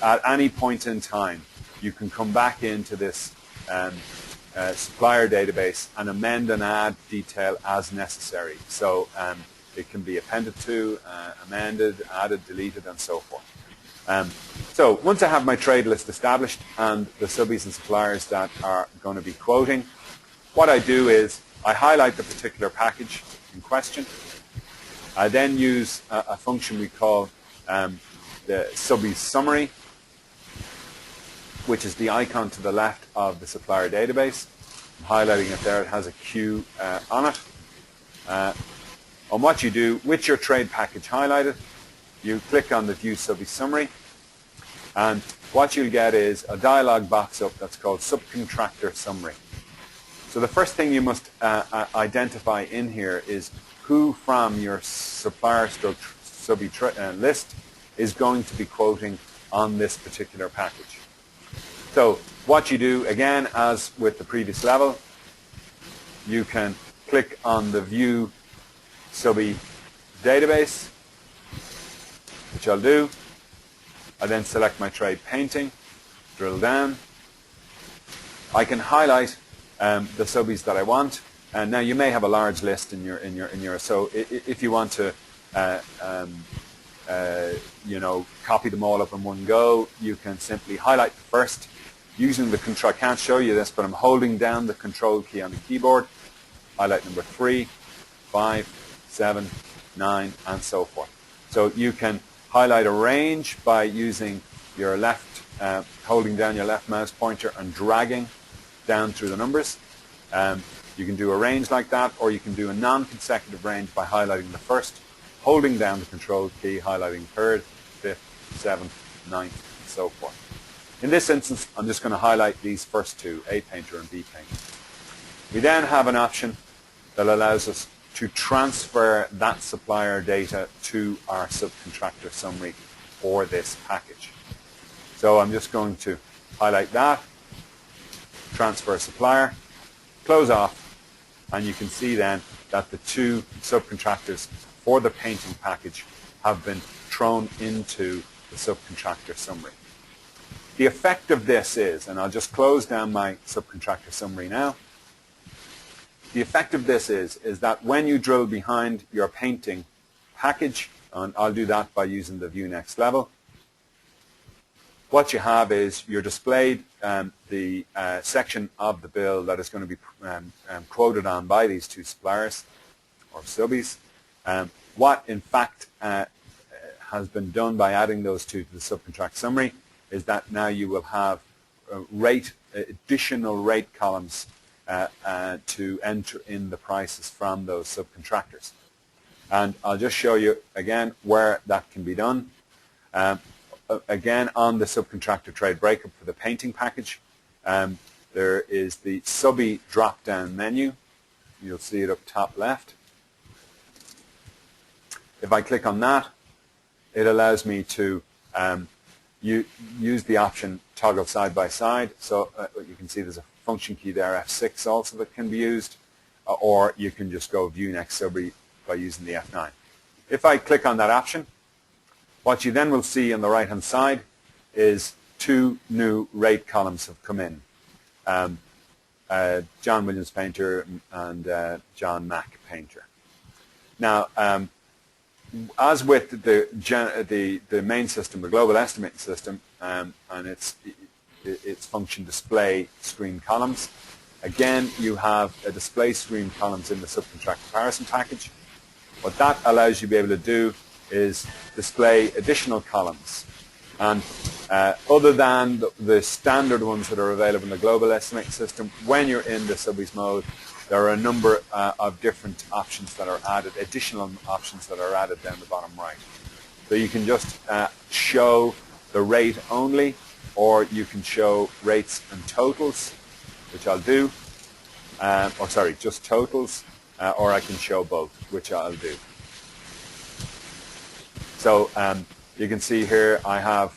at any point in time, you can come back into this supplier database and amend and add detail as necessary. So it can be appended to, amended, added, deleted, and so forth. So once I have my trade list established and the subbies and suppliers that are going to be quoting, what I do is I highlight the particular package in question. I then use a function we call the subbies summary, which is the icon to the left of the supplier database. I'm highlighting it there. It has a Q on it. And what you do with your trade package highlighted, you click on the View Subbies Summary, and what you'll get is a dialog box up that's called Subcontractor Summary. So the first thing you must identify in here is who from your supplier subbie list is going to be quoting on this particular package. So what you do, again, as with the previous level, you can click on the View Subbie Database, which I'll do. I then select my trade painting, drill down. I can highlight the subbies that I want, and now you may have a large list in your. So if you want to, copy them all up in one go, you can simply highlight the first using the control. I can't show you this, but I'm holding down the control key on the keyboard. Highlight number 3, 5, 7, 9, and so forth. So you can highlight a range by using your left, holding down your left mouse pointer and dragging down through the numbers. You can do a range like that, or you can do a non-consecutive range by highlighting the first, holding down the control key, highlighting third, fifth, seventh, ninth, and so forth. In this instance, I'm just going to highlight these first two, A painter and B painter. We then have an option that allows us to transfer that supplier data to our subcontractor summary for this package. So I'm just going to highlight that, transfer supplier, close off, and you can see then that the two subcontractors for the painting package have been thrown into the subcontractor summary. The effect of this is, and I'll just close down my subcontractor summary now, the effect of this is that when you drill behind your painting package, and I'll do that by using the View Next Level, what you have is you're displayed the section of the bill that is going to be quoted on by these two suppliers or subbies. What in fact has been done by adding those two to the subcontract summary is that now you will have additional rate columns to enter in the prices from those subcontractors. And I'll just show you again where that can be done. Again, on the subcontractor trade breakup for the painting package, there is the subbie drop-down menu. You'll see it up top left. If I click on that, it allows me to use the option toggle side by side. So you can see there's a function key there, F6 also, that can be used, or you can just go View Next Subbie by using the F9. If I click on that option, what you then will see on the right hand side is two new rate columns have come in. John Williams Painter and John Mack Painter. Now, as with the main system, the global estimating system, and its function display screen columns, again you have a display screen columns in the subcontract comparison package. What that allows you to be able to do is display additional columns, and other than the standard ones that are available in the global estimating system, when you're in the subbies mode, there are a number of different options that are added, additional options that are added down the bottom right. So you can just show the rate only, or you can show rates and totals, which I'll do, just totals, or I can show both, which I'll do. So you can see here I have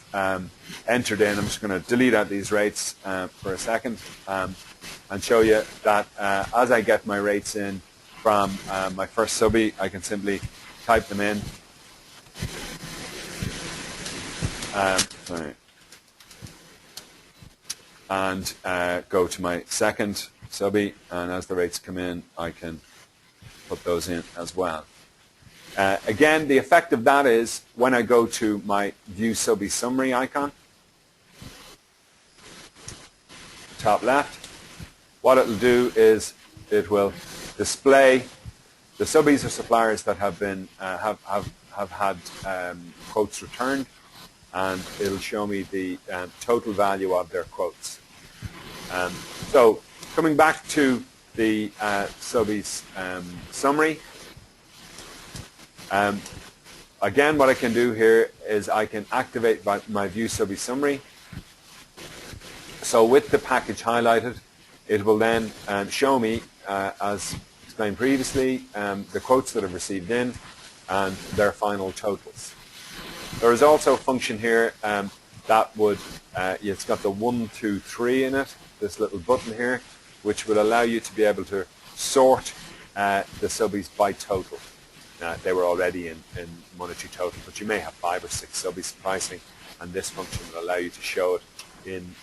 entered in, I'm just going to delete out these rates for a second, and show you that as I get my rates in from my first subbie, I can simply type them in. and go to my second subby, and as the rates come in, I can put those in as well. Again, the effect of that is when I go to my View Subby Summary icon, top left, what it'll do is it will display the subbies or suppliers that have been have had quotes returned, and it'll show me the total value of their quotes. So coming back to the subbies summary, again what I can do here is I can activate my View Subby Summary. So with the package highlighted, it will then show me, as explained previously, the quotes that I've received in and their final totals. There is also a function here that would, it's got the 1, 2, 3 in it, this little button here, which will allow you to be able to sort the subbies by total. They were already in monetary total, but you may have 5 or 6 subbies pricing, and this function will allow you to show it in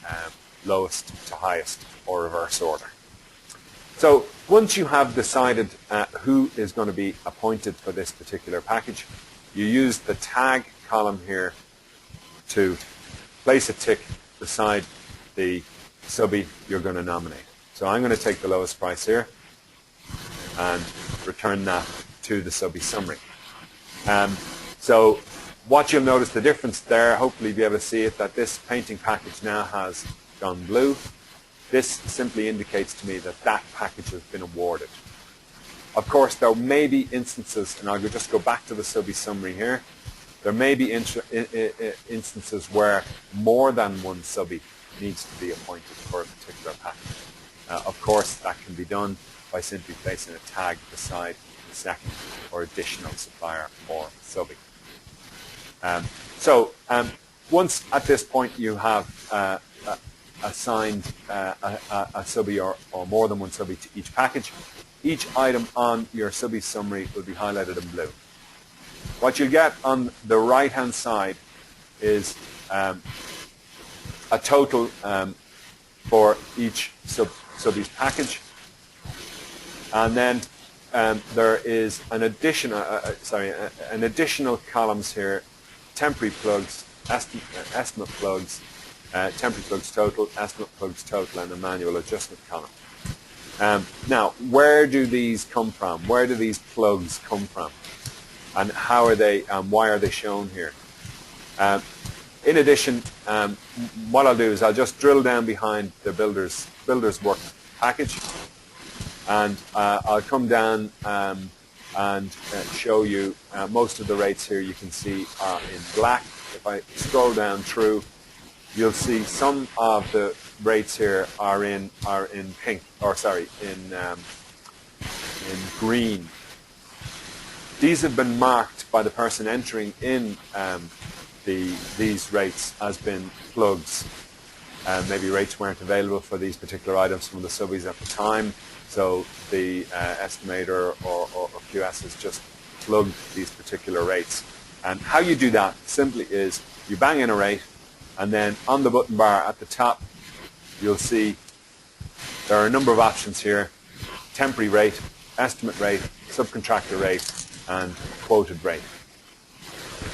lowest to highest or reverse order. So once you have decided who is going to be appointed for this particular package, you use the tag column here to place a tick beside the subby you're going to nominate. So I'm going to take the lowest price here and return that to the subby summary. So what you'll notice the difference there, hopefully you'll be able to see it, that this painting package now has gone blue. This simply indicates to me that that package has been awarded. Of course, there may be instances, and I'll just go back to the subby summary here, there may be instances where more than one subby needs to be appointed for a particular package. Of course, that can be done by simply placing a tag beside the second or additional supplier or subby. Once at this point you have assigned a subby or more than one subby to each package, each item on your subby summary will be highlighted in blue. What you'll get on the right hand side is a total for each subby's package, and then there is an additional columns here: temporary plugs, estimate plugs, temporary plugs total, estimate plugs total, and a manual adjustment column. Now, where do these come from? Where do these plugs come from? And how are they? Why are they shown here? In addition, what I'll do is I'll just drill down behind the builder's work package, and I'll come down and show you most of the rates here. You can see are in black. If I scroll down through, you'll see some of the rates here are in pink, or sorry, in green. These have been marked by the person entering in these rates as being plugs. Maybe rates weren't available for these particular items from the subbies at the time, so the estimator or QS has just plugged these particular rates. And how you do that simply is you bang in a rate, and then on the button bar at the top you'll see there are a number of options here: temporary rate, estimate rate, subcontractor rate, and quoted rate.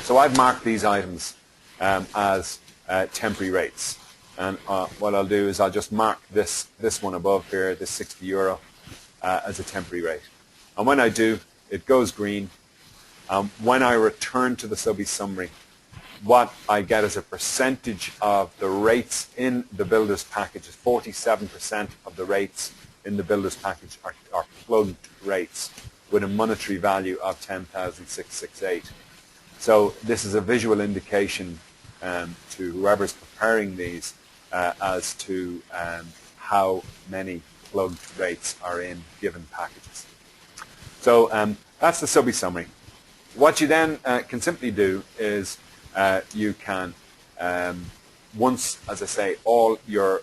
So I've marked these items as temporary rates, and what I'll do is I'll just mark this one above here, this €60, as a temporary rate. And when I do, it goes green. When I return to the subby summary, what I get as a percentage of the rates in the builder's package is 47% of the rates in the builder's package are plugged rates with a monetary value of 10,668. So this is a visual indication to whoever's preparing these as to how many plugged rates are in given packages. So that's the subby summary. What you then can simply do is you can, once, as I say, all your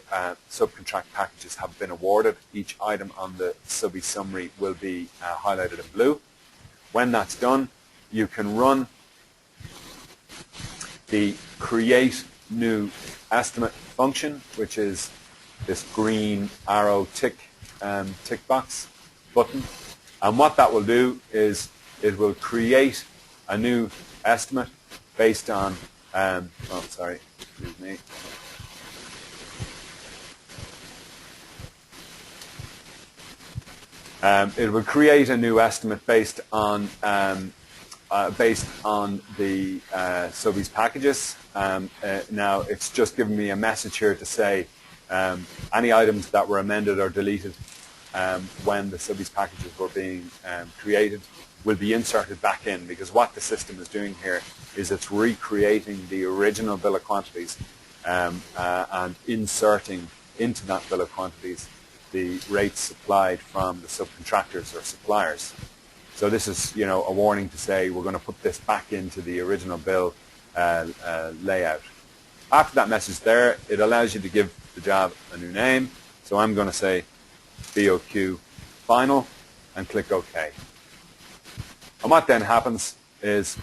subcontract packages have been awarded, each item on the subby summary will be highlighted in blue. When that's done, you can run the create new estimate function, which is this green arrow tick box button. And what that will do is it will create a new estimate based on, excuse me. It will create a new estimate based on the subbies packages. Now it's just giving me a message here to say any items that were amended or deleted when the subbies packages were being created will be inserted back in, because what the system is doing here is it's recreating the original bill of quantities and inserting into that bill of quantities the rates supplied from the subcontractors or suppliers. So this is, a warning to say we're going to put this back into the original bill layout. After that message there, it allows you to give the job a new name. So I'm going to say BOQ final and click OK. And what then happens is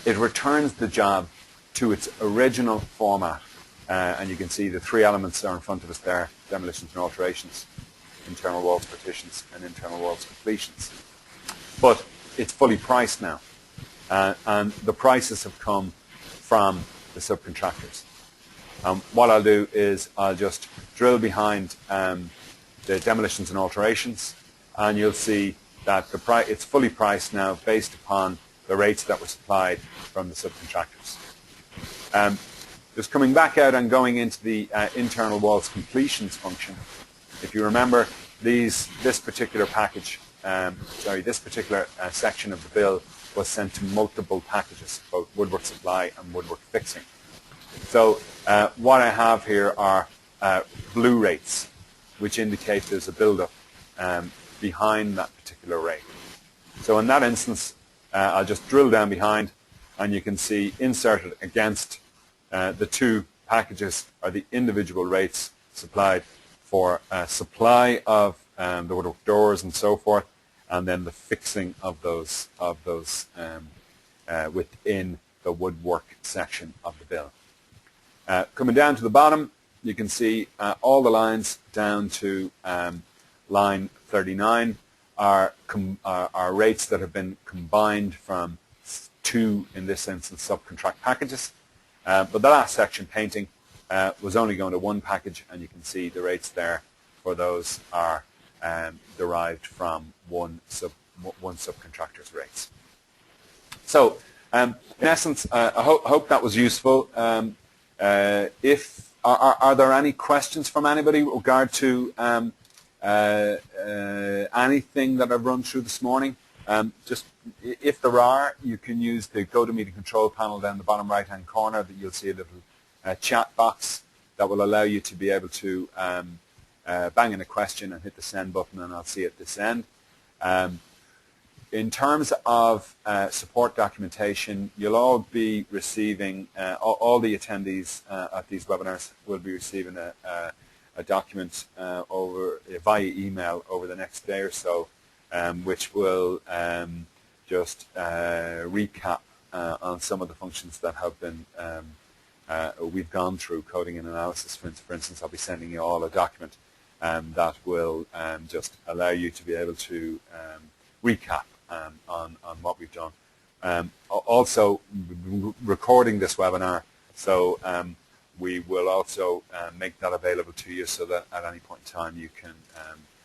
it returns the job to its original format. And you can see the three elements are in front of us there: demolitions and alterations, internal walls partitions, and internal walls completions. But it's fully priced now, and the prices have come from the subcontractors. What I'll do is I'll just drill behind the demolitions and alterations, and you'll see that it's fully priced now based upon the rates that were supplied from the subcontractors. Just coming back out and going into the internal walls completions function. If you remember, this particular package, this particular section of the bill was sent to multiple packages, both woodwork supply and woodwork fixing. So what I have here are blue rates, which indicate there's a build-up behind that particular rate. So in that instance, I'll just drill down behind, and you can see inserted against the two packages are the individual rates supplied for supply of the woodwork doors and so forth, and then the fixing of those within the woodwork section of the bill. Coming down to the bottom, you can see all the lines down to line 39 are rates that have been combined from two, in this instance, subcontract packages. But the last section, painting, was only going to one package, and you can see the rates there for those are derived from one subcontractor's rates. So, in essence, I hope that was useful. Are there any questions from anybody with regard to anything that I've run through this morning? Just if there are, you can use the GoToMeeting control panel down the bottom right-hand corner. That you'll see a little chat box that will allow you to be able to bang in a question and hit the send button, and I'll see at this end. In terms of support documentation, you'll all be receiving, all the attendees at these webinars will be receiving a document via email over the next day or so, which will just recap on some of the functions that have been we've gone through, coding and analysis. For instance, I'll be sending you all a document that will just allow you to be able to recap on what we've done. Also, recording this webinar, so we will also make that available to you, so that at any point in time you can